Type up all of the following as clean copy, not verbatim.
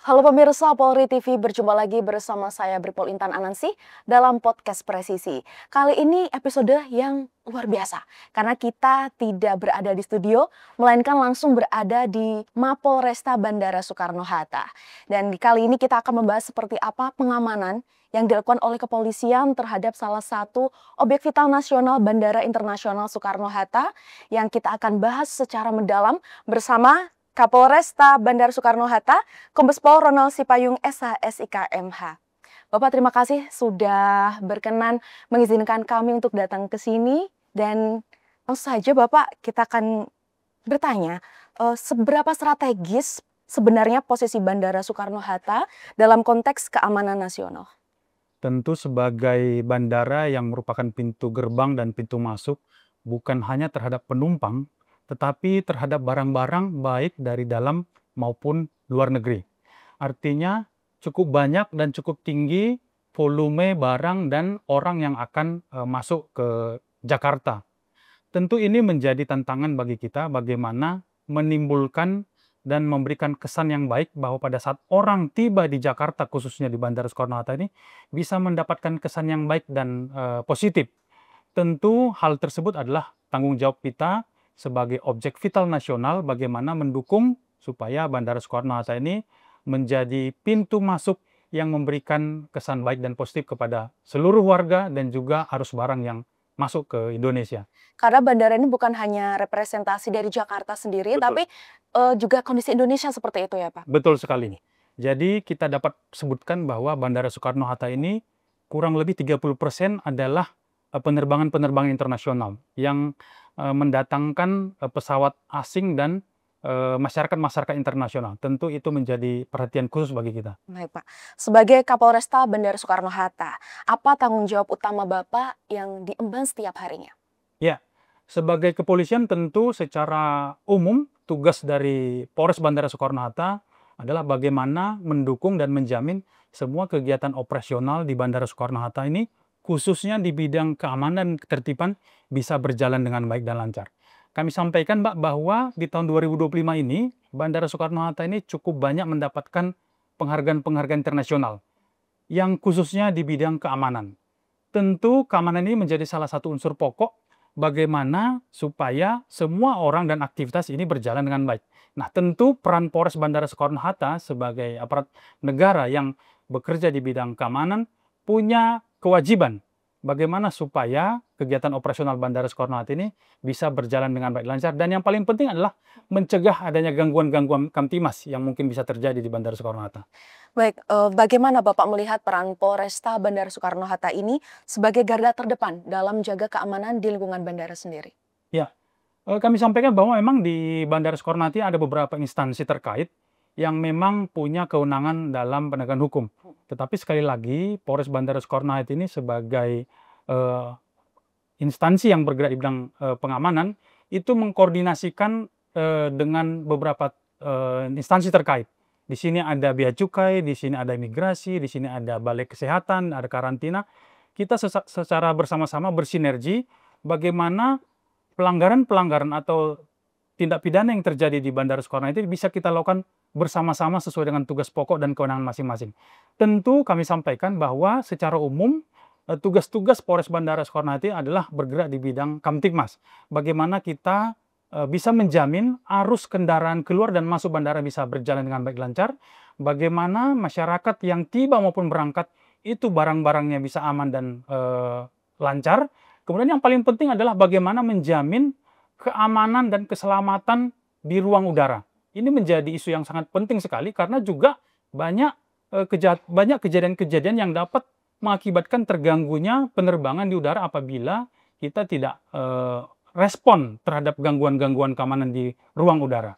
Halo pemirsa Polri TV, berjumpa lagi bersama saya Bripol Intan Anansi dalam podcast Presisi. Kali ini episode yang luar biasa karena kita tidak berada di studio, melainkan langsung berada di Mapolresta Bandara Soekarno-Hatta. Dan kali ini kita akan membahas seperti apa pengamanan yang dilakukan oleh kepolisian terhadap salah satu objek vital nasional Bandara Internasional Soekarno-Hatta yang kita akan bahas secara mendalam bersama Kapolresta Bandara Soekarno-Hatta, Kombes Pol Ronald Sipayung SH SIK MH. Bapak terima kasih sudah berkenan mengizinkan kami untuk datang ke sini dan langsung saja Bapak kita akan bertanya seberapa strategis sebenarnya posisi Bandara Soekarno-Hatta dalam konteks keamanan nasional? Tentu sebagai bandara yang merupakan pintu gerbang dan pintu masuk bukan hanya terhadap penumpang, tetapi terhadap barang-barang baik dari dalam maupun luar negeri. Artinya cukup banyak dan cukup tinggi volume barang dan orang yang akan masuk ke Jakarta. Tentu ini menjadi tantangan bagi kita bagaimana menimbulkan dan memberikan kesan yang baik bahwa pada saat orang tiba di Jakarta, khususnya di Bandara Soekarno-Hatta ini, bisa mendapatkan kesan yang baik dan positif. Tentu hal tersebut adalah tanggung jawab kita sebagai objek vital nasional bagaimana mendukung supaya Bandara Soekarno-Hatta ini menjadi pintu masuk yang memberikan kesan baik dan positif kepada seluruh warga dan juga arus barang yang masuk ke Indonesia. Karena bandara ini bukan hanya representasi dari Jakarta sendiri, Betul. tapi juga kondisi Indonesia seperti itu ya Pak? Betul sekali. Jadi kita dapat sebutkan bahwa Bandara Soekarno-Hatta ini kurang lebih 30% adalah penerbangan-penerbangan internasional yang mendatangkan pesawat asing dan masyarakat-masyarakat internasional. Tentu itu menjadi perhatian khusus bagi kita. Baik Pak, sebagai Kapolresta Bandara Soekarno-Hatta, apa tanggung jawab utama Bapak yang diemban setiap harinya? Ya, sebagai kepolisian tentu secara umum tugas dari Polres Bandara Soekarno-Hatta adalah bagaimana mendukung dan menjamin semua kegiatan operasional di Bandara Soekarno-Hatta ini khususnya di bidang keamanan dan ketertiban bisa berjalan dengan baik dan lancar. Kami sampaikan Mbak bahwa di tahun 2025 ini Bandara Soekarno-Hatta ini cukup banyak mendapatkan penghargaan-penghargaan internasional yang khususnya di bidang keamanan. Tentu keamanan ini menjadi salah satu unsur pokok bagaimana supaya semua orang dan aktivitas ini berjalan dengan baik. Nah, tentu peran Polres Bandara Soekarno-Hatta sebagai aparat negara yang bekerja di bidang keamanan punya kewajiban bagaimana supaya kegiatan operasional Bandara Soekarno-Hatta ini bisa berjalan dengan baik lancar. Dan yang paling penting adalah mencegah adanya gangguan-gangguan Kamtimas yang mungkin bisa terjadi di Bandara Soekarno-Hatta. Baik, bagaimana Bapak melihat peran Polresta Bandara Soekarno-Hatta ini sebagai garda terdepan dalam menjaga keamanan di lingkungan bandara sendiri? Ya, kami sampaikan bahwa memang di Bandara Soekarno-Hatta ada beberapa instansi terkait yang memang punya kewenangan dalam penegakan hukum. Tetapi sekali lagi, Polres Bandara Soekarno-Hatta ini sebagai instansi yang bergerak di bidang pengamanan, itu mengkoordinasikan dengan beberapa instansi terkait. Di sini ada bea cukai, di sini ada imigrasi, di sini ada balai kesehatan, ada karantina. Kita secara bersama-sama bersinergi bagaimana pelanggaran-pelanggaran atau tindak pidana yang terjadi di Bandara Soekarno-Hatta bisa kita lakukan bersama-sama sesuai dengan tugas pokok dan kewenangan masing-masing. Tentu kami sampaikan bahwa secara umum tugas-tugas Polres Bandara Soekarno-Hatta adalah bergerak di bidang Kamtibmas. Bagaimana kita bisa menjamin arus kendaraan keluar dan masuk bandara bisa berjalan dengan baik lancar. Bagaimana masyarakat yang tiba maupun berangkat itu barang-barangnya bisa aman dan lancar. Kemudian yang paling penting adalah bagaimana menjamin keamanan dan keselamatan di ruang udara. Ini menjadi isu yang sangat penting sekali karena juga banyak kejadian-kejadian yang dapat mengakibatkan terganggunya penerbangan di udara apabila kita tidak respon terhadap gangguan-gangguan keamanan di ruang udara.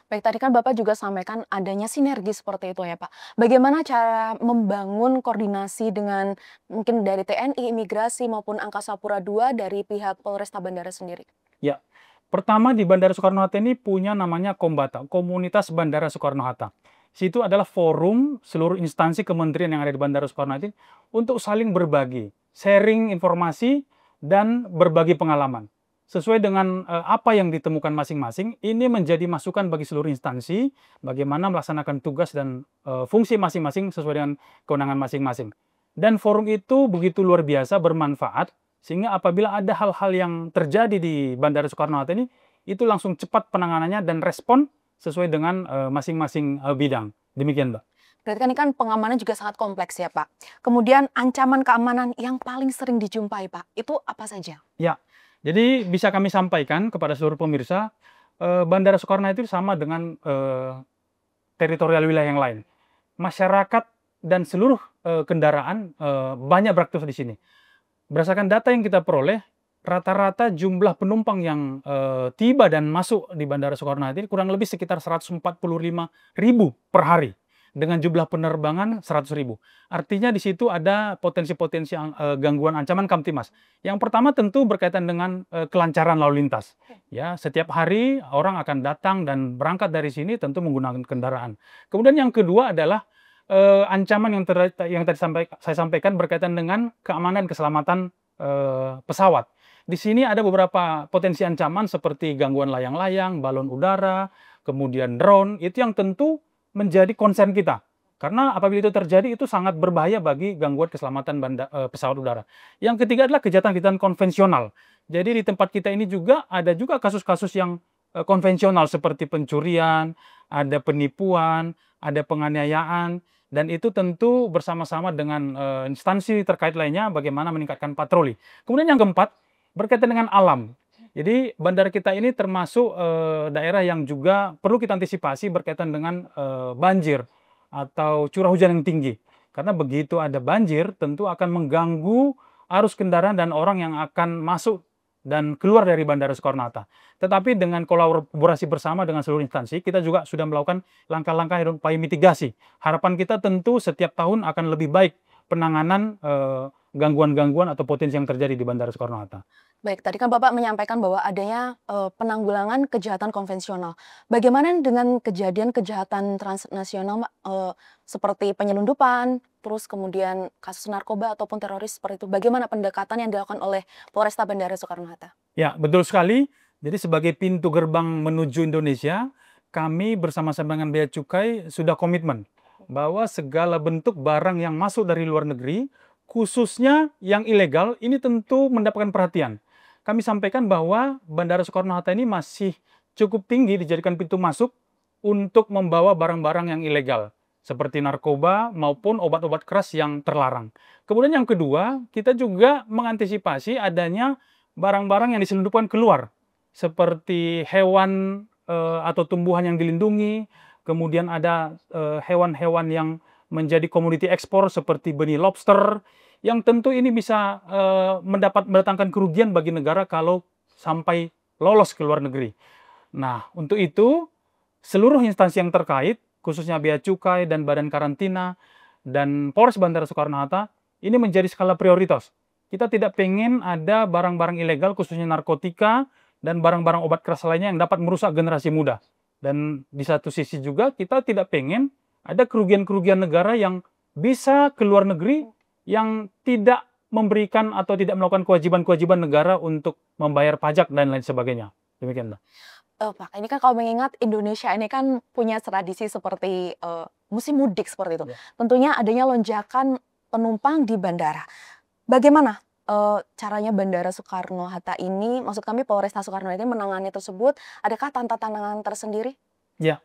Baik, tadi kan Bapak juga sampaikan adanya sinergi seperti itu ya Pak. Bagaimana cara membangun koordinasi dengan mungkin dari TNI, imigrasi maupun Angkasa Pura II dari pihak Polresta Bandara sendiri? Ya, pertama di Bandara Soekarno-Hatta ini punya namanya Kombata, Komunitas Bandara Soekarno-Hatta. Situ adalah forum seluruh instansi kementerian yang ada di Bandara Soekarno-Hatta untuk saling berbagi, sharing informasi dan berbagi pengalaman. sesuai dengan apa yang ditemukan masing-masing, ini menjadi masukan bagi seluruh instansi bagaimana melaksanakan tugas dan fungsi masing-masing sesuai dengan kewenangan masing-masing. Dan forum itu begitu luar biasa bermanfaat, sehingga apabila ada hal-hal yang terjadi di Bandara Soekarno-Hatta ini, itu langsung cepat penanganannya dan respon sesuai dengan masing-masing bidang. Demikian, Mbak. Berarti kan ini kan pengamanan juga sangat kompleks ya, Pak. Kemudian ancaman keamanan yang paling sering dijumpai, Pak, itu apa saja? Ya, jadi bisa kami sampaikan kepada seluruh pemirsa, Bandara Soekarno itu sama dengan teritorial wilayah yang lain. Masyarakat dan seluruh kendaraan banyak beraktivitas di sini. Berdasarkan data yang kita peroleh, rata-rata jumlah penumpang yang tiba dan masuk di Bandara Soekarno-Hatta ini kurang lebih sekitar 145.000 per hari, dengan jumlah penerbangan 100.000. Artinya di situ ada potensi-potensi gangguan ancaman Kamtimas. Yang pertama tentu berkaitan dengan kelancaran lalu lintas. Ya, setiap hari orang akan datang dan berangkat dari sini tentu menggunakan kendaraan. Kemudian yang kedua adalah ancaman yang tadi saya sampaikan berkaitan dengan keamanan keselamatan pesawat. Di sini ada beberapa potensi ancaman seperti gangguan layang-layang, balon udara, kemudian drone, itu yang tentu menjadi concern kita. Karena apabila itu terjadi, itu sangat berbahaya bagi gangguan keselamatan pesawat udara. Yang ketiga adalah kejahatan-kejahatan konvensional. Jadi di tempat kita ini juga ada juga kasus-kasus yang konvensional seperti pencurian, ada penipuan, ada penganiayaan, dan itu tentu bersama-sama dengan instansi terkait lainnya bagaimana meningkatkan patroli. Kemudian yang keempat, berkaitan dengan alam. Jadi bandara kita ini termasuk daerah yang juga perlu kita antisipasi berkaitan dengan banjir atau curah hujan yang tinggi. Karena begitu ada banjir, tentu akan mengganggu arus kendaraan dan orang yang akan masuk dan keluar dari Bandara Soekarno-Hatta. Tetapi dengan kolaborasi bersama dengan seluruh instansi, kita juga sudah melakukan langkah-langkah upaya mitigasi. Harapan kita tentu setiap tahun akan lebih baik penanganan gangguan-gangguan atau potensi yang terjadi di Bandara Soekarno-Hatta. Baik, tadi kan Bapak menyampaikan bahwa adanya penanggulangan kejahatan konvensional. Bagaimana dengan kejahatan transnasional, Mbak? Seperti penyelundupan, terus kemudian kasus narkoba ataupun teroris seperti itu. Bagaimana pendekatan yang dilakukan oleh Polresta Bandara Soekarno-Hatta? Ya, betul sekali. Jadi sebagai pintu gerbang menuju Indonesia, kami bersama-sama dengan Bea Cukai sudah komitmen bahwa segala bentuk barang yang masuk dari luar negeri, khususnya yang ilegal, ini tentu mendapatkan perhatian. Kami sampaikan bahwa Bandara Soekarno-Hatta ini masih cukup tinggi dijadikan pintu masuk untuk membawa barang-barang yang ilegal, seperti narkoba maupun obat-obat keras yang terlarang. Kemudian yang kedua, kita juga mengantisipasi adanya barang-barang yang diselundupkan keluar, seperti hewan atau tumbuhan yang dilindungi, kemudian ada hewan-hewan yang menjadi komoditi ekspor seperti benih lobster, yang tentu ini bisa mendatangkan kerugian bagi negara kalau sampai lolos ke luar negeri. Nah, untuk itu seluruh instansi yang terkait, khususnya Bea Cukai dan Badan Karantina dan Polres Bandara Soekarno-Hatta, ini menjadi skala prioritas. Kita tidak pengen ada barang-barang ilegal, khususnya narkotika dan barang-barang obat keras lainnya yang dapat merusak generasi muda. Dan di satu sisi juga kita tidak pengen ada kerugian-kerugian negara yang bisa ke luar negeri yang tidak memberikan atau tidak melakukan kewajiban-kewajiban negara untuk membayar pajak dan lain sebagainya. Demikian, Mbak. Pak, ini kan kalau mengingat Indonesia ini kan punya tradisi seperti musim mudik seperti itu. Ya. Tentunya adanya lonjakan penumpang di bandara. Bagaimana caranya Bandara Soekarno-Hatta ini, maksud kami Polresta Soekarno-Hatta ini menangani tersebut? Adakah tantangan tersendiri? Ya,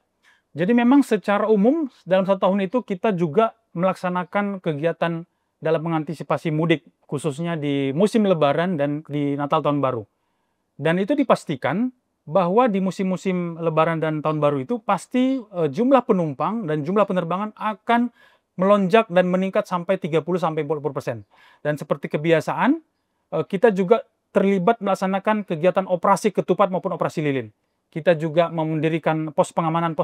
jadi memang secara umum dalam 1 tahun itu kita juga melaksanakan kegiatan dalam mengantisipasi mudik, khususnya di musim Lebaran dan di Natal Tahun Baru. Dan itu dipastikan bahwa di musim-musim Lebaran dan Tahun Baru itu pasti jumlah penumpang dan jumlah penerbangan akan melonjak dan meningkat sampai 30-40%. Dan seperti kebiasaan, kita juga terlibat melaksanakan kegiatan operasi ketupat maupun operasi lilin. Kita juga mendirikan pos pengamanan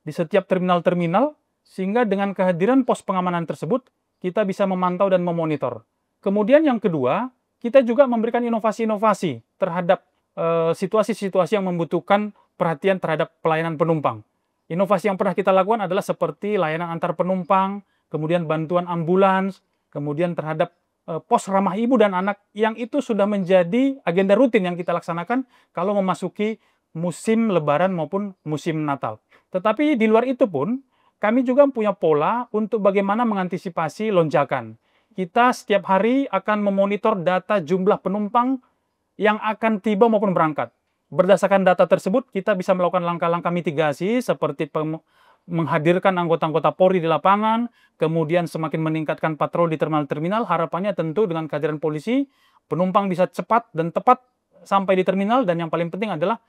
di setiap terminal-terminal, sehingga dengan kehadiran pos pengamanan tersebut, kita bisa memantau dan memonitor. Kemudian yang kedua, kita juga memberikan inovasi-inovasi terhadap situasi-situasi yang membutuhkan perhatian terhadap pelayanan penumpang. Inovasi yang pernah kita lakukan adalah seperti layanan antar penumpang, kemudian bantuan ambulans, kemudian terhadap pos ramah ibu dan anak yang itu sudah menjadi agenda rutin yang kita laksanakan kalau memasuki musim Lebaran maupun musim Natal. Tetapi di luar itu pun kami juga punya pola untuk bagaimana mengantisipasi lonjakan. Kita setiap hari akan memonitor data jumlah penumpang yang akan tiba maupun berangkat. Berdasarkan data tersebut, kita bisa melakukan langkah-langkah mitigasi seperti menghadirkan anggota-anggota Polri di lapangan, kemudian semakin meningkatkan patroli di terminal-terminal. Harapannya tentu dengan kehadiran polisi, penumpang bisa cepat dan tepat sampai di terminal, dan yang paling penting adalah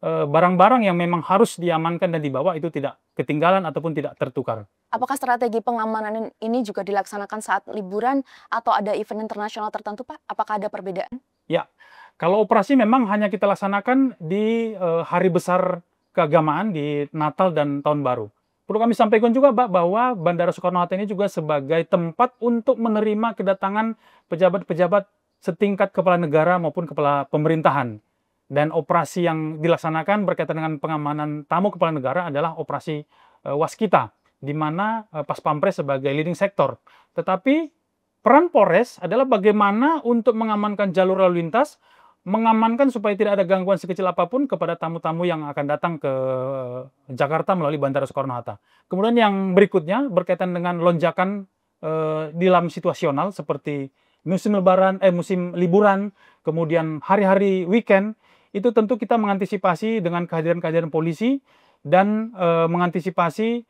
barang-barang yang memang harus diamankan dan dibawa itu tidak ketinggalan ataupun tidak tertukar. Apakah strategi pengamanan ini juga dilaksanakan saat liburan atau ada event internasional tertentu, Pak? Apakah ada perbedaan? Ya, kalau operasi memang hanya kita laksanakan di hari besar keagamaan di Natal dan Tahun Baru. Perlu kami sampaikan juga, Pak, bahwa Bandara Soekarno-Hatta ini juga sebagai tempat untuk menerima kedatangan pejabat-pejabat setingkat kepala negara maupun kepala pemerintahan. Dan operasi yang dilaksanakan berkaitan dengan pengamanan tamu kepala negara adalah operasi Waskita, di mana Pas Pampres sebagai leading sektor. Tetapi peran Polres adalah bagaimana untuk mengamankan jalur lalu lintas, mengamankan supaya tidak ada gangguan sekecil apapun kepada tamu-tamu yang akan datang ke Jakarta melalui Bandara Soekarno-Hatta. Kemudian yang berikutnya berkaitan dengan lonjakan di dalam situasional seperti musim lebaran, musim liburan, kemudian hari-hari weekend, itu tentu kita mengantisipasi dengan kehadiran polisi dan mengantisipasi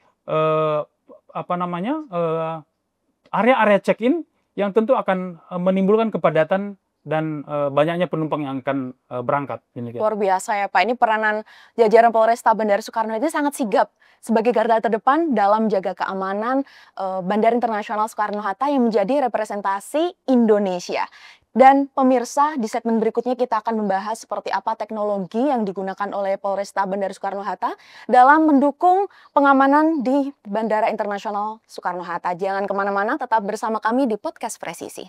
area-area check-in yang tentu akan menimbulkan kepadatan dan banyaknya penumpang yang akan berangkat. Luar biasa ya Pak, ini peranan jajaran Polresta Bandara Soekarno itu sangat sigap sebagai garda terdepan dalam jaga keamanan Bandara Internasional Soekarno-Hatta yang menjadi representasi Indonesia. Dan pemirsa, di segmen berikutnya kita akan membahas seperti apa teknologi yang digunakan oleh Polresta Bandara Soekarno-Hatta dalam mendukung pengamanan di Bandara Internasional Soekarno-Hatta. Jangan kemana-mana, tetap bersama kami di Podcast Presisi.